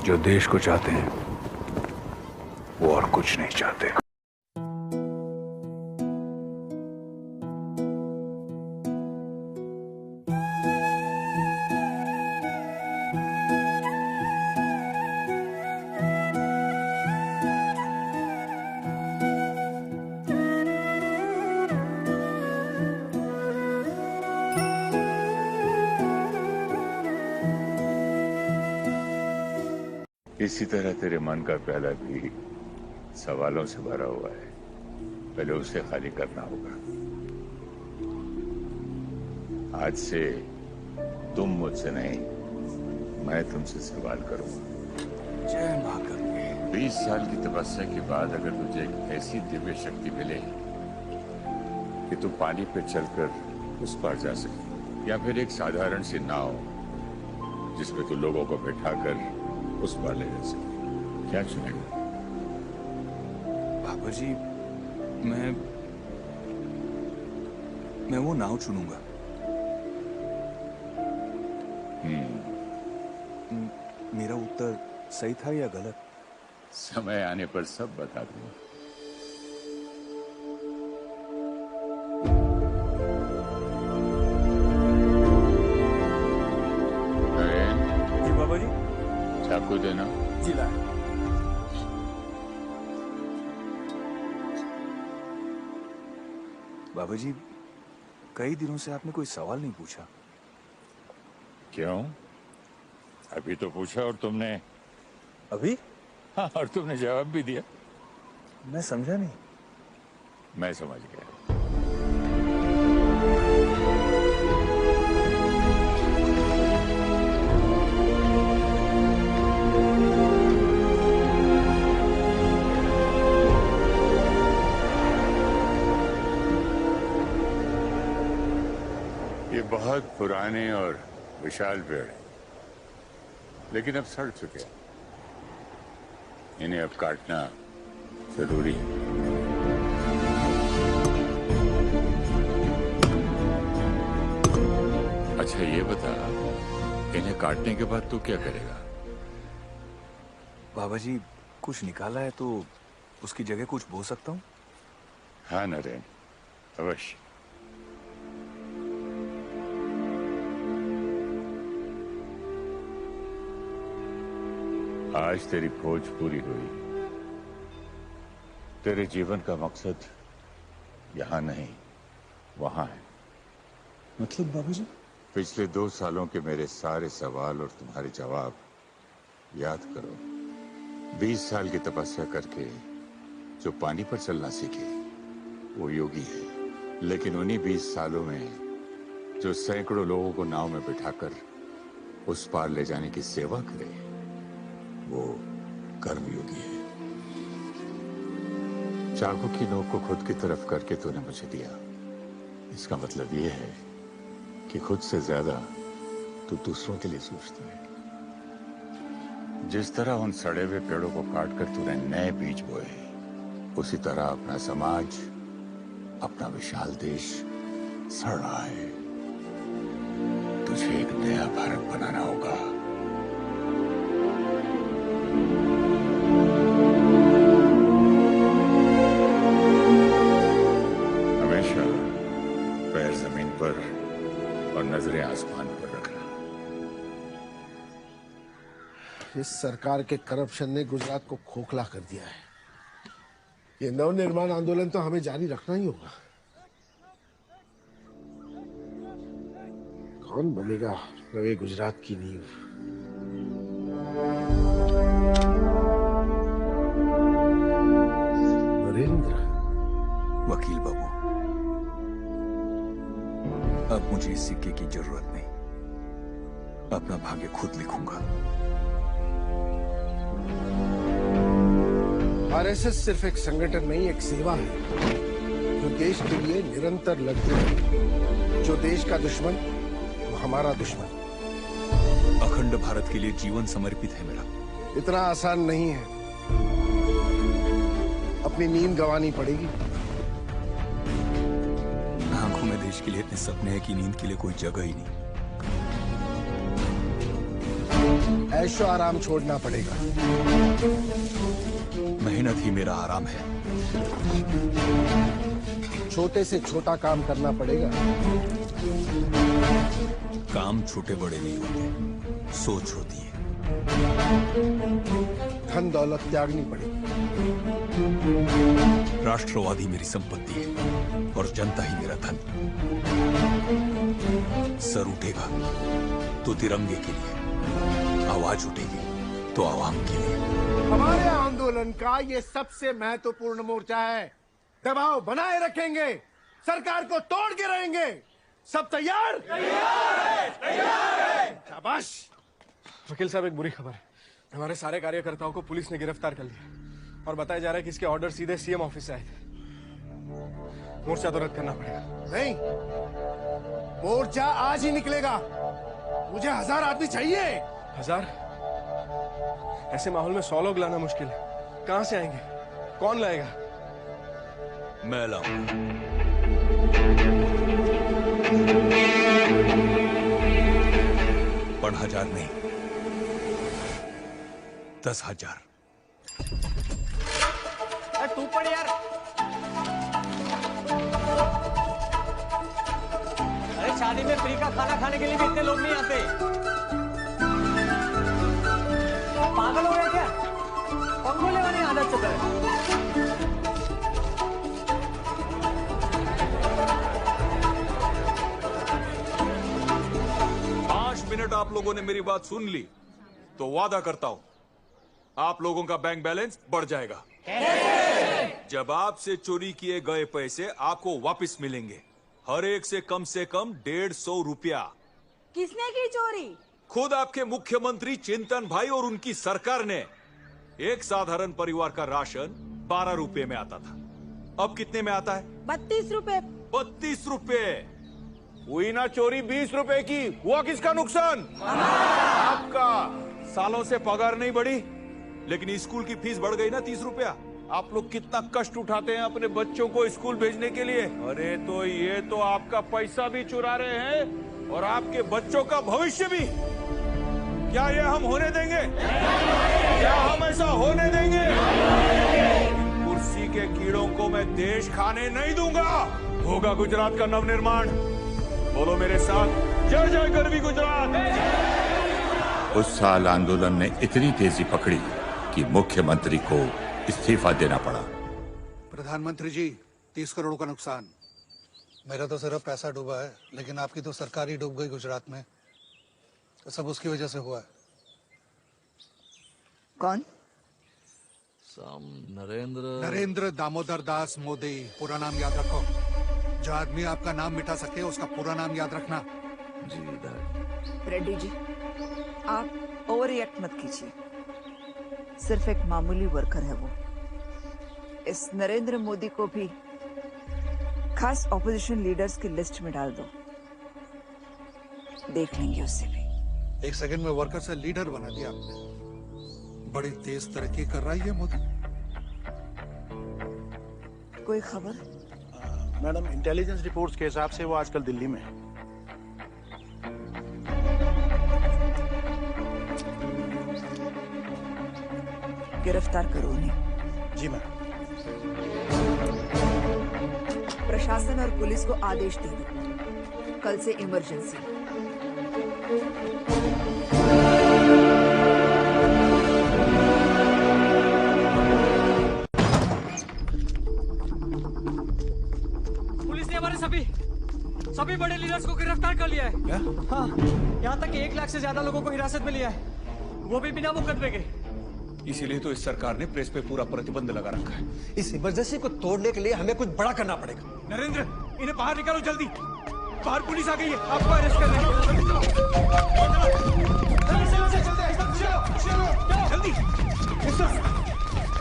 जो देश को चाहते हैं वो और कुछ नहीं चाहते। इसी तरह तेरे मन का प्याला भी सवालों से भरा हुआ है, पहले उसे खाली करना होगा। आज से तुम मुझसे नहीं, मैं तुमसे सवाल करूंगा। जय मां गंगे। 20 साल की तपस्या के बाद अगर तुझे एक ऐसी दिव्य शक्ति मिले कि तू पानी पे चलकर उस पार जा सके, या फिर एक साधारण सी नाव जिसमें तू लोगों को बैठाकर उस पार ले जा सके, क्या चुनेगा? बाबा जी, मैं वो नाव चुनूंगा। मेरा उत्तर सही था या गलत? समय आने पर सब बता दूंगा। जी बाबा जी। चाकू देना। जी ला। बाबा जी, कई दिनों से आपने कोई सवाल नहीं पूछा। क्यों? अभी तो पूछा और तुमने। अभी? हाँ, और तुमने जवाब भी दिया। मैं समझा नहीं। मैं समझ गया। ये बहुत पुराने और विशाल पेड़ हैं, लेकिन अब सड़ चुके हैं। इन्हें अब काटना जरूरी है। अच्छा ये बता, इन्हें काटने के बाद तू क्या करेगा? बाबा जी, कुछ निकाला है तो उसकी जगह कुछ बो सकता हूँ? हाँ नरेन, अवश्य। आज तेरी खोज पूरी हुई। तेरे जीवन का मकसद यहां नहीं, वहां है। मतलब बाबा जी? पिछले 2 सालों के मेरे सारे सवाल और तुम्हारे जवाब याद करो। 20 साल की तपस्या करके जो पानी पर चलना सीखे वो योगी है, लेकिन उन्हीं 20 सालों में जो सैकड़ों लोगों को नाव में बिठाकर उस पार ले जाने की सेवा करे वो कर्मयोगी है। चाकू की नोक को खुद की तरफ करके तूने मुझे दिया। इसका मतलब ये है कि खुद से ज्यादा तू दूसरों के लिए सोचता है। जिस तरह उन सड़े हुए पेड़ों को काटकर तूने नए बीज बोए, उसी तरह अपना समाज, अपना विशाल देश सड़ रहा है। तुझे एक नया भारत बनाना होगा। हमेशा पैर जमीन पर और नजरें आसमान पर रखना। इस सरकार के करप्शन ने गुजरात को खोखला कर दिया है। ये नवनिर्माण आंदोलन तो हमें जारी रखना ही होगा। कौन बनेगा नवे गुजरात की नींव? नरेंद्र। वकील बाबू, अब मुझे इस सिक्के की जरूरत नहीं। अपना भाग्य खुद लिखूंगा। आरएसएस सिर्फ एक संगठन नहीं, एक सेवा है जो देश के लिए निरंतर लड़ती है। जो देश का दुश्मन वो हमारा दुश्मन। अखंड भारत के लिए जीवन समर्पित है मेरा। इतना आसान नहीं है। अपनी नींद गंवानी पड़ेगी। आंखों में देश के लिए इतने सपने हैं कि नींद के लिए कोई जगह ही नहीं। ऐशो आराम छोड़ना पड़ेगा। मेहनत ही मेरा आराम है। छोटे से छोटा काम करना पड़ेगा। काम छोटे बड़े नहीं होते, सोच होती है। धन दौलत त्यागनी पड़ेगी। राष्ट्रवादी मेरी संपत्ति है और जनता ही मेरा धन। सर उठेगा तो तिरंगे के लिए, आवाज उठेगी तो आवाम के लिए। हमारे आंदोलन का ये सबसे महत्वपूर्ण मोर्चा है। दबाव बनाए रखेंगे, सरकार को तोड़ के रहेंगे। सब तैयार? तैयार है, तैयार है। शाबाश। वकील साहब, एक बुरी खबर है। हमारे सारे कार्यकर्ताओं को पुलिस ने गिरफ्तार कर लिया और बताया जा रहा है कि इसके ऑर्डर सीधे सीएम ऑफिस से आए थे। मोर्चा तो रद्द करना पड़ेगा। नहीं, मोर्चा आज ही निकलेगा। मुझे 1000 आदमी चाहिए। 1000? ऐसे माहौल में 100 लोग लाना मुश्किल है। कहां से आएंगे? कौन लाएगा? मैं लाऊंगा। पर 1000 नहीं, 10,000। तू पढ़ यार। अरे शादी में फ्री का खाना खाने के लिए भी इतने लोग नहीं आते। पागल हो गए क्या? पंगोले वाली आदत चल रहा है। 5 मिनट आप लोगों ने मेरी बात सुन ली तो वादा करता हूं आप लोगों का बैंक बैलेंस बढ़ जाएगा। जब आपसे चोरी किए गए पैसे आपको वापस मिलेंगे, हर एक से कम 150 रुपया। किसने की चोरी? खुद आपके मुख्यमंत्री चिंतन भाई और उनकी सरकार ने। एक साधारण परिवार का राशन 12 रुपए में आता था, अब कितने में आता है? 32 रुपए। 32 रुपए। हुई ना चोरी 20 रुपए की, हुआ किसका नुकसान? आपका। सालों से पगार नहीं बढ़ी, लेकिन स्कूल की फीस बढ़ गई ना 30 रुपया। आप लोग कितना कष्ट उठाते हैं अपने बच्चों को स्कूल भेजने के लिए। अरे तो ये तो आपका पैसा भी चुरा रहे हैं और आपके बच्चों का भविष्य भी। क्या ये हम होने देंगे? क्या हम ऐसा होने देंगे? इन कुर्सी के कीड़ों को मैं देश खाने नहीं दूंगा। होगा गुजरात का नवनिर्माण। बोलो मेरे साथ, जय जय गरवी गुजरात। उस साल आंदोलन ने इतनी तेजी पकड़ी कि मुख्यमंत्री को इस्तीफा देना पड़ा। प्रधानमंत्री जी, 30 करोड़ का नुकसान। मेरा तो सिर्फ पैसा डूबा है, लेकिन आपकी तो सरकार ही डूब गई गुजरात में। तो सब उसकी वजह से हुआ है। कौन? नरेंद्र दामोदर दास मोदी, पूरा नाम याद रखो। जो आदमी आपका नाम मिटा सके उसका पूरा नाम याद रखना। रेड्डी जी, आप ओवर रिएक्ट मत कीजिए। सिर्फ एक मामूली वर्कर है वो। इस नरेंद्र मोदी को भी खास ऑपोजिशन लीडर्स की लिस्ट में डाल दो, देख लेंगे उससे भी। 1 सेकंड में वर्कर से लीडर बना दिया आपने। बड़ी तेज तरक्की कर रहा है ये मोदी। कोई खबर? मैडम, इंटेलिजेंस रिपोर्ट्स के हिसाब से वो आजकल दिल्ली में है। गिरफ्तार करो उन्हें। जी मैम। प्रशासन और पुलिस को आदेश दे दो, कल से इमरजेंसी। पुलिस ने हमारे सभी बड़े लीडर्स को गिरफ्तार कर लिया है। क्या? हाँ, यहाँ तक कि 1 लाख से ज्यादा लोगों को हिरासत में लिया है, वो भी बिना मुकदमे के। इसीलिए तो इस सरकार ने प्रेस पे पूरा प्रतिबंध लगा रखा है। इस इमरजेंसी को तोड़ने के लिए हमें कुछ बड़ा करना पड़ेगा। नरेंद्र, इन्हें बाहर निकालो जल्दी। बाहर पुलिस आ गई है, आपको अरेस्ट कर लेंगे। जल्दी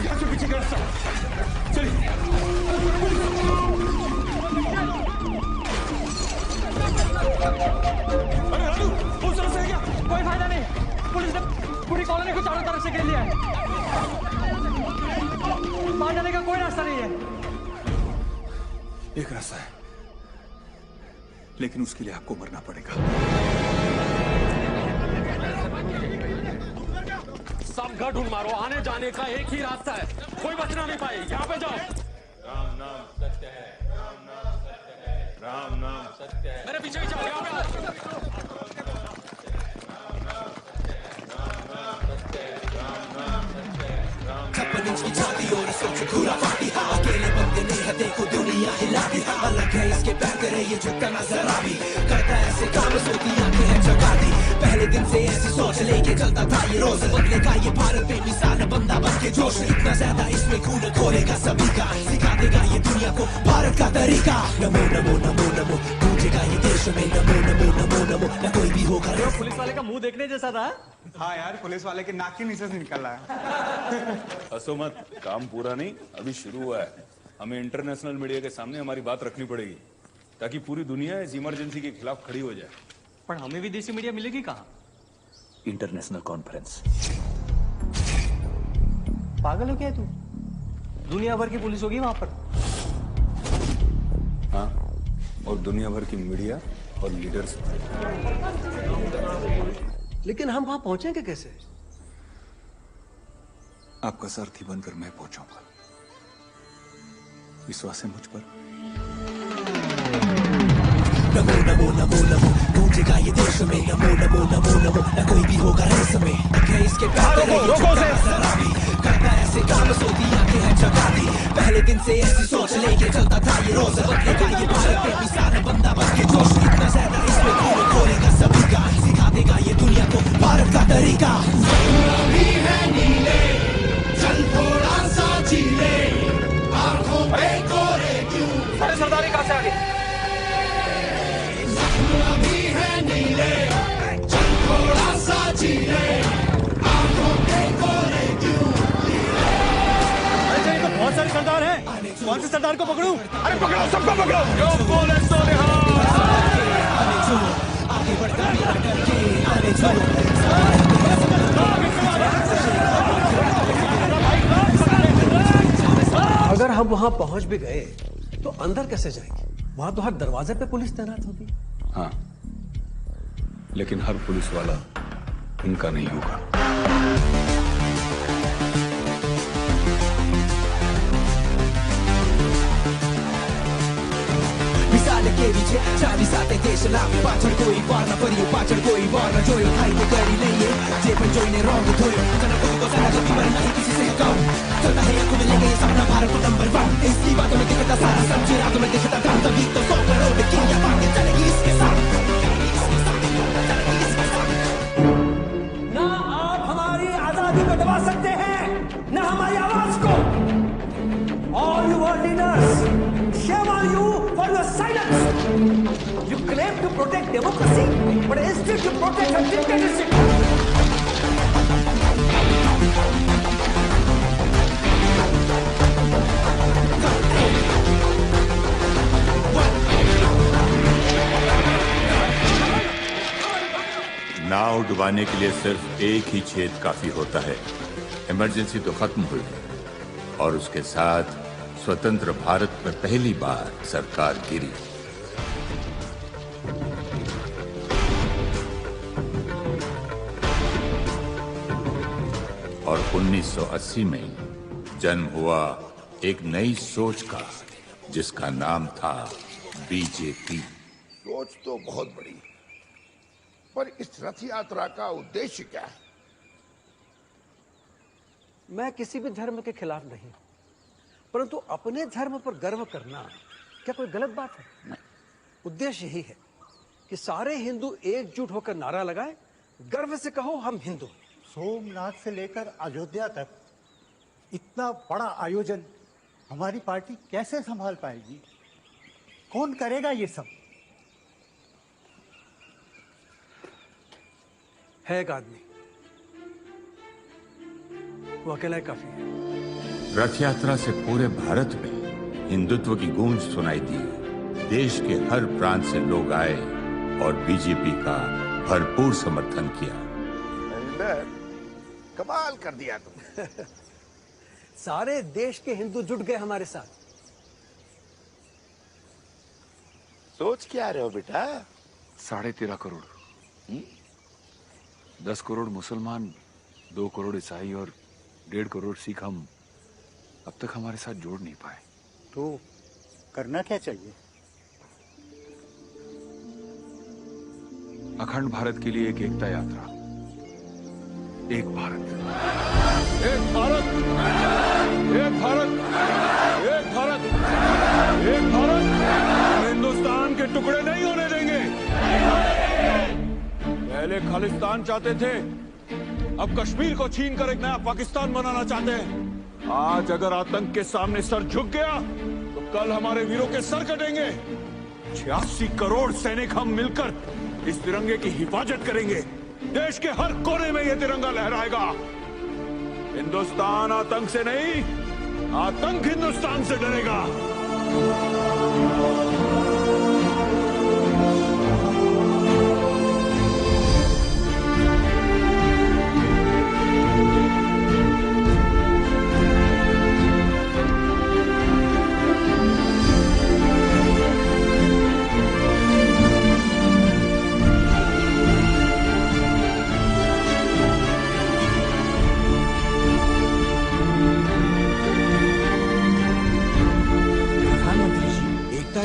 यहाँ से पीछे का रास्ता। चलिए। अरे राजू, पुलिस से क्या? कोई फायदा नहीं, पुलिस ने पूरी कॉलोनी को चारों तरफ से घेर लिया है। बाहर जाने का कोई रास्ता नहीं है। एक रास्ता है, लेकिन उसके लिए आपको मरना पड़ेगा। सब घर ढूंढ मारो, आने जाने का एक ही रास्ता है, कोई बचना नहीं पाए। यहाँ पे जाओ। राम नाम सत्य है, राम नाम सत्य है, राम नाम सत्य है। मेरे पीछे पीछे आओ, यहाँ पे आओ। देखो दुनिया हिला दी, अलग है इसके पैर करे ये झुकता नजर आ भी, करता ऐसे काम सोती आंखें हैं जगा दी। पहले दिन से ऐसी सोच लेके चलता था ये रोज, बदले का ये भारत पे मिसाल बंदा बन के जोश, इतना ज्यादा इसमें खून खोलेगा सभी का, सिखा देगा ये दुनिया को भारत का तरीका। नमो नमो नमो नमो गूंजेगा ये देश में, नमो नमो नमो नमो, न कोई भी होगा। पुलिस वाले का मुंह देखने जैसा था। हाँ यार, पुलिस वाले के नाक के नीचे से निकल रहा है। हंसो मत, काम पूरा नहीं, अभी शुरू हुआ है। हमें इंटरनेशनल मीडिया के सामने हमारी बात रखनी पड़ेगी, ताकि पूरी दुनिया इस इमरजेंसी के खिलाफ खड़ी हो जाए। पर हमें विदेशी मीडिया मिलेगी कहाँ? International conference. पागल हो क्या तू? दुनिया भर की पुलिस होगी वहां पर। हाँ, और दुनिया भर की मीडिया और लीडर्स। लेकिन हम वहां पहुंचेंगे कैसे? आपका सारथी बनकर मैं पहुंचाऊंगा, विश्वास है मुझ पर। नमो नमो नमो नमो गूंजेगा ये देश में, नमो नमो नमो नमो, न कोई भी होगा रेस में, इसके करता ऐसे काम सोती आंखें हैं जगा दी। पहले दिन से ऐसी सोच लेके चलता था ये रोज, बदले का ये भारत पे मिसाल बंदा बन के जोश, इतना ज्यादा इसमें खून खोलेगा सभी का, सिखा देगा ये दुनिया को भारत का तरीका। भी है नीले चल थोड़ा सा जीले, आंखों पे कोरे क्यों, अरे सरदारी कहाँ से आ गई? भी है नीले चल थोड़ा सा जीले, आंखों पे कोरे क्यों। अरे तो बहुत सारे सरदार हैं, कौन से सरदार को पकड़ूं? अरे पकड़ो, सबको पकड़ो। जो बोले सो आगे बढ़कर करके आने छोड़ो। अगर हम वहां पहुंच भी गए तो अंदर कैसे जाएंगे? वहां तो हर दरवाजे पे पुलिस तैनात होगी। हाँ, लेकिन हर पुलिस वाला उनका नहीं होगा। मिसाल के पीछे 40 आते देश लाभ, पाछड़ कोई वार न परियो, पाछड़ कोई वार न जोयो, खाई तो करी नहीं है जे पर जोइने रॉन्ग धोयो, जना खुद को सना कभी मर नहीं किसी से कम, चलता है आंखों में लेके ये सपना भारत को नंबर 1, इसकी बातों में दिखता सारा सच्ची रातों में दिखता काम, तभी तो 100 करोड़ की या बातें चलेगी इसके साथ। ना आप हमारी आजादी को दबा सकते हैं, ना हमारी आवाज को। All you world leaders, shame on you for your silence. You claim to protect democracy, but instead you protect a dictatorship. नाव डुबाने के लिए सिर्फ एक ही छेद काफी होता है। इमरजेंसी तो खत्म हुई और उसके साथ स्वतंत्र भारत में पहली बार सरकार गिरी। और 1980 में जन्म हुआ एक नई सोच का, जिसका नाम था बीजेपी। सोच तो बहुत बड़ी, पर इस रथ यात्रा का उद्देश्य क्या है? मैं किसी भी धर्म के खिलाफ नहीं, परंतु अपने धर्म पर गर्व करना क्या कोई गलत बात है? नहीं। उद्देश्य यही है कि सारे हिंदू एकजुट होकर नारा लगाए, गर्व से कहो हम हिंदू। सोमनाथ से लेकर अयोध्या तक इतना बड़ा आयोजन हमारी पार्टी कैसे संभाल पाएगी? कौन करेगा ये सब? है एक आदमी, वो अकेला ही काफी है। रथ यात्रा से पूरे भारत में हिंदुत्व की गूंज सुनाई दी। देश के हर प्रांत से लोग आए और बीजेपी का भरपूर समर्थन किया। कमाल कर दिया तुम। सारे देश के हिंदू जुट गए हमारे साथ। सोच क्या रहे हो बेटा? 13.5 करोड़, 10 करोड़ मुसलमान 2 करोड़ ईसाई और 1.5 करोड़ सिख हम अब तक हमारे साथ जोड़ नहीं पाए। तो करना क्या चाहिए? अखंड भारत के लिए एक एकता यात्रा। एक भारत, एक भारत, एक भारत, एक भारत, एक भारत। हम हिंदुस्तान के टुकड़े नहीं होने देंगे। पहले खालिस्तान चाहते थे, अब कश्मीर को छीन कर एक नया पाकिस्तान बनाना चाहते हैं। आज अगर आतंक के सामने सर झुक गया तो कल हमारे वीरों के सर कटेंगे। 86 करोड़ सैनिक हम मिलकर इस तिरंगे की हिफाजत करेंगे। देश के हर कोने में यह तिरंगा लहराएगा। हिंदुस्तान आतंक से नहीं, आतंक हिंदुस्तान से डरेगा।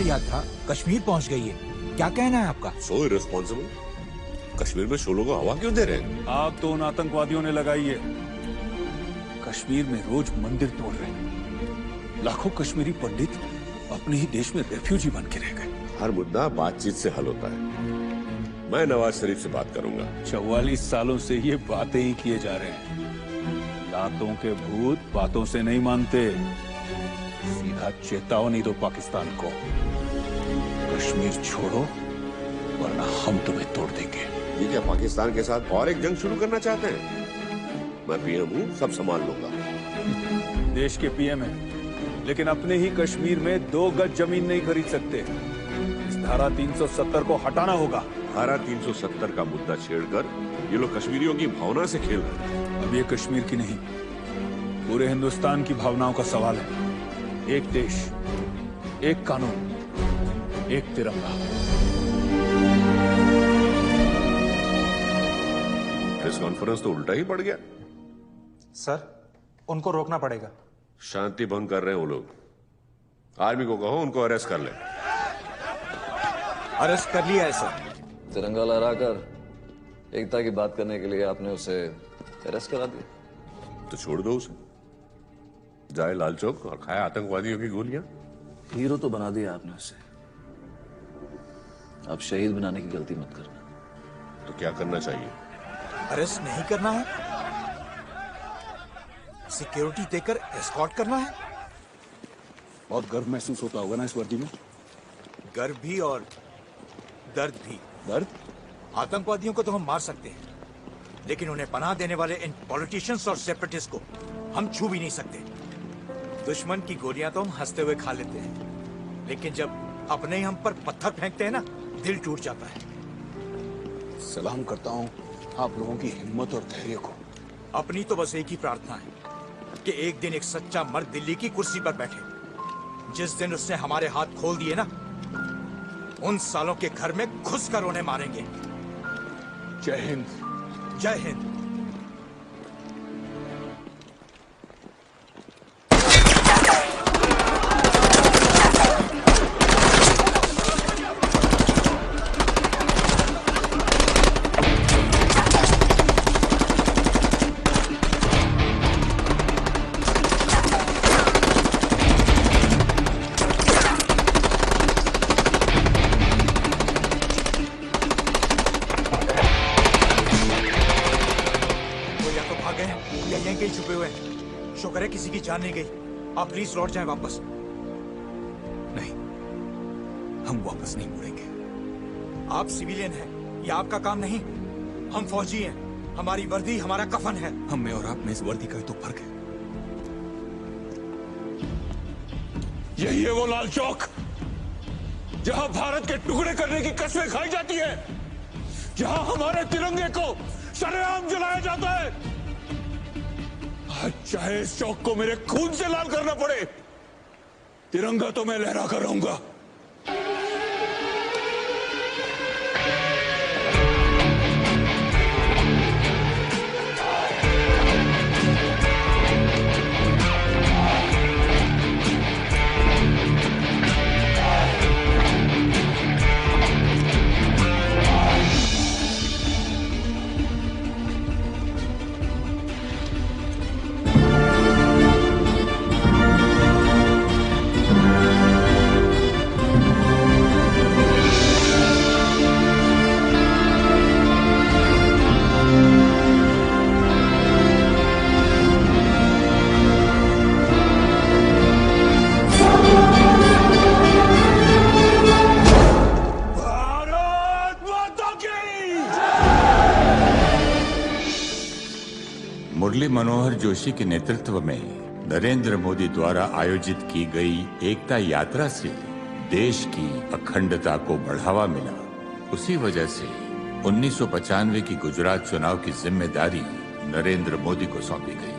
यात्रा कश्मीर पहुंच गई है, क्या कहना है आपका? सो इररिस्पॉन्सिबल। कश्मीर में शोलों को हवा क्यों दे रहे हैं? आग तो उन आतंकवादियों ने लगाई है। कश्मीर में रोज मंदिर तोड़ रहे हैं। लाखों कश्मीरी पंडित अपने ही देश में रेफ्यूजी बन के रह गए। हर मुद्दा बातचीत से हल होता है। मैं नवाज शरीफ से बात करूंगा। 44 सालों से ये बातें ही किए जा रहे हैं। दांतों के भूत बातों से नहीं मानते। सीधा चेतावनी दो पाकिस्तान को, कश्मीर छोड़ो वरना हम तुम्हें तोड़ देंगे। ये क्या पाकिस्तान के साथ और एक जंग शुरू करना चाहते हैं? मैं पीएम हूँ, सब संभाल लूंगा। देश के पीएम है, लेकिन अपने ही कश्मीर में 2 गज जमीन नहीं खरीद सकते। इस धारा 370 को हटाना होगा। धारा 370 का मुद्दा छेड़कर ये लोग कश्मीरियों की भावना से खेल रहे हैं। अब ये कश्मीर की नहीं, पूरे हिंदुस्तान की भावनाओं का सवाल है। एक देश, एक कानून, एक तिरंगा। प्रेस कॉन्फ्रेंस तो उल्टा ही पड़ गया। सर, उनको रोकना पड़ेगा। शांति भंग कर रहे हैं वो लोग। आर्मी को कहो उनको अरेस्ट कर ले। अरेस्ट कर लिया है सर। तिरंगा लहराकर एकता की बात करने के लिए आपने उसे अरेस्ट करा दिया। तो छोड़ दो उसे, जाए लाल चौक और खाए आतंकवादियों की गोलियां। हीरो तो बना दिया आपने उसे, अब शहीद बनाने की गलती मत करना। तो क्या करना चाहिए? अरेस्ट नहीं करना है, सिक्योरिटी देकर एस्कॉर्ट करना है। बहुत गर्व महसूस होता होगा ना इस वर्दी में? गर्व भी और दर्द भी। दर्द? आतंकवादियों को तो हम मार सकते हैं, लेकिन उन्हें पनाह देने वाले इन पॉलिटिशियंस और सेपरेटिस्ट को हम छू भी नहीं सकते। दुश्मन की गोलियां तो हम हंसते हुए खा लेते हैं, लेकिन जब अपने हम पर पत्थर फेंकते हैं ना, दिल टूट जाता है। सलाम करता हूं आप लोगों की हिम्मत और धैर्य को। अपनी तो बस एक ही प्रार्थना है कि एक दिन एक सच्चा मर्द दिल्ली की कुर्सी पर बैठे। जिस दिन उसने हमारे हाथ खोल दिए ना, उन सालों के घर में घुस कर उन्हें मारेंगे। जय हिंद। जय हिंद। किसी की जान नहीं गई। आप प्लीज लौट जाएं वापस। नहीं, हम वापस नहीं मुड़ेंगे। आप सिविलियन हैं, ये आपका काम नहीं। हम फौजी हैं, हमारी वर्दी हमारा कफन है। हम में और आप में इस वर्दी का ही तो फर्क है। यही है वो लाल चौक जहां भारत के टुकड़े करने की कस्में खाई जाती है, जहां हमारे तिरंगे को शरेआम जलाया जाता है। आज चाहे इस चौक को मेरे खून से लाल करना पड़े, तिरंगा तो मैं लहरा कर रहूंगा। मुरली मनोहर जोशी के नेतृत्व में नरेंद्र मोदी द्वारा आयोजित की गई एकता यात्रा से देश की अखंडता को बढ़ावा मिला। उसी वजह से 1995 की गुजरात चुनाव की जिम्मेदारी नरेंद्र मोदी को सौंपी गई।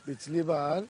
पिछली बार